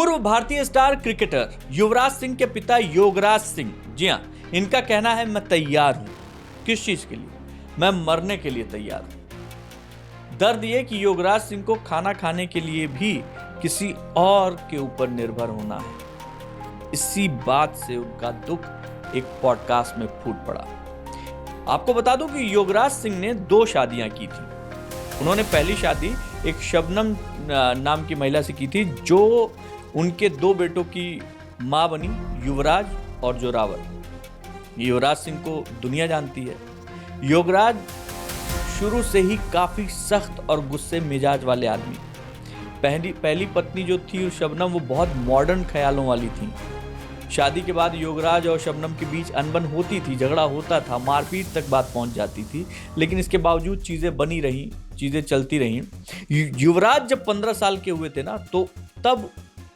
पूर्व भारतीय star cricketer Yuvraj Singh के पिता योगराज सिंह, जी हां, इनका कहना है मैं तैयार हूं। किस चीज के लिए? मैं मरने के लिए तैयार हूं। दर्द यह कि योगराज सिंह को खाना खाने के लिए भी किसी और के ऊपर निर्भर होना है। इसी बात से उनका दुख एक पॉडकास्ट में फूट पड़ा। आपको बता दूं कि योगराज सिंह ने 2 शादियां की थी। उन्होंने पहली शादी एक शबनम नाम की महिला से की थी, जो उनके 2 बेटों की मां बनी, युवराज और जोरावर। युवराज सिंह को दुनिया जानती है। योगराज शुरू से ही काफी सख्त और गुस्से मिजाज वाले आदमी। पहली पत्नी जो थी शबनम, वो बहुत मॉडर्न ख्यालों वाली थी। शादी के बाद योगराज और शबनम के बीच अनबन होती थी, झगड़ा होता था, मारपीट तक बात पहुंच जाती थी, लेकिन इसके बावजूद चीजें बनी रही, चीजें चलती रही। युवराज जब 15 साल के हुए थे ना, तो तब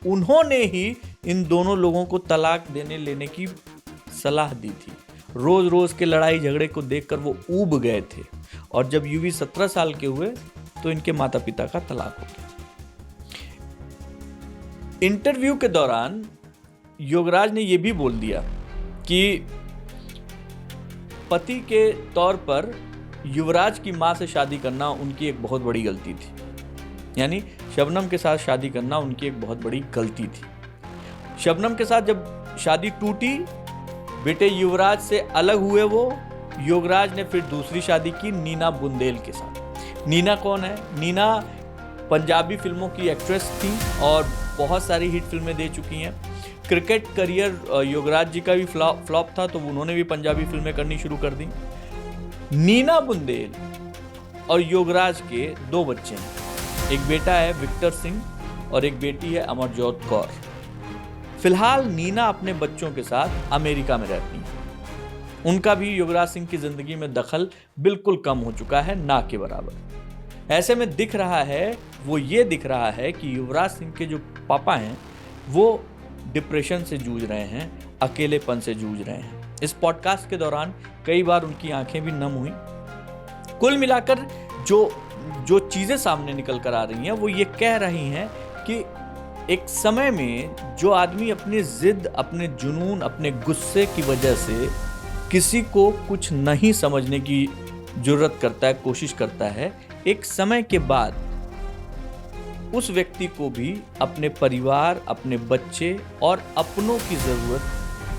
उन्होंने ही इन दोनों लोगों को तलाक देने लेने की सलाह दी थी। रोज रोज के लड़ाई झगड़े को देखकर वो ऊब गए थे, और जब युवी 17 साल के हुए तो इनके माता पिता का तलाक हो गया। इंटरव्यू के दौरान योगराज ने यह भी बोल दिया कि पति के तौर पर युवराज की मां से शादी करना उनकी एक बहुत बड़ी गलती थी। यानी शबनम के साथ शादी करना उनकी एक बहुत बड़ी गलती थी। शबनम के साथ जब शादी टूटी, बेटे युवराज से अलग हुए वो, योगराज ने फिर दूसरी शादी की नीना बुंदेल के साथ। नीना कौन है? नीना पंजाबी फिल्मों की एक्ट्रेस थी और बहुत सारी हिट फिल्में दे चुकी हैं। क्रिकेट करियर योगराज जी का भी फ्लॉप था, तो उन्होंने भी पंजाबी फिल्में करनी शुरू कर दी। नीना बुंदेल और योगराज के 2 बच्चे हैं। एक बेटा है विक्टर सिंह और एक बेटी है अमरजोत कौर। फिलहाल नीना अपने बच्चों के साथ अमेरिका में रहती है। उनका भी युवराज सिंह की जिंदगी में दखल बिल्कुल कम हो चुका है, ना के बराबर। ऐसे में दिख रहा है कि युवराज सिंह के जो पापा हैं वो डिप्रेशन से जूझ रहे हैं, अकेलेपन से जूझ रहे हैं। इस पॉडकास्ट के दौरान कई बार उनकी आंखें भी नम हुई। कुल मिलाकर जो चीजें सामने निकल कर आ रही हैं, वो ये कह रही हैं कि एक समय में जो आदमी अपनी जिद, अपने जुनून, अपने गुस्से की वजह से किसी को कुछ नहीं समझने की जुर्रत करता है, कोशिश करता है, एक समय के बाद उस व्यक्ति को भी अपने परिवार, अपने बच्चे और अपनों की जरूरत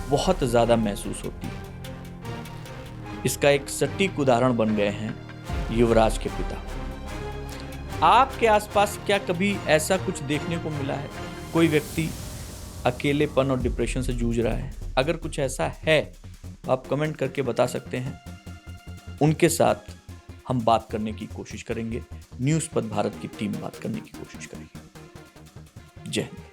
बहुत ज्यादा महसूस होती है। इसका एक सटीक उदाहरण बन गए हैं युवराज के पिता। आपके आसपास क्या कभी ऐसा कुछ देखने को मिला है? कोई व्यक्ति अकेलेपन और डिप्रेशन से जूझ रहा है? अगर कुछ ऐसा है तो आप कमेंट करके बता सकते हैं। उनके साथ हम बात करने की कोशिश करेंगे। न्यूज़ पथ भारत की टीम बात करने की कोशिश करेगी। जय हिंद।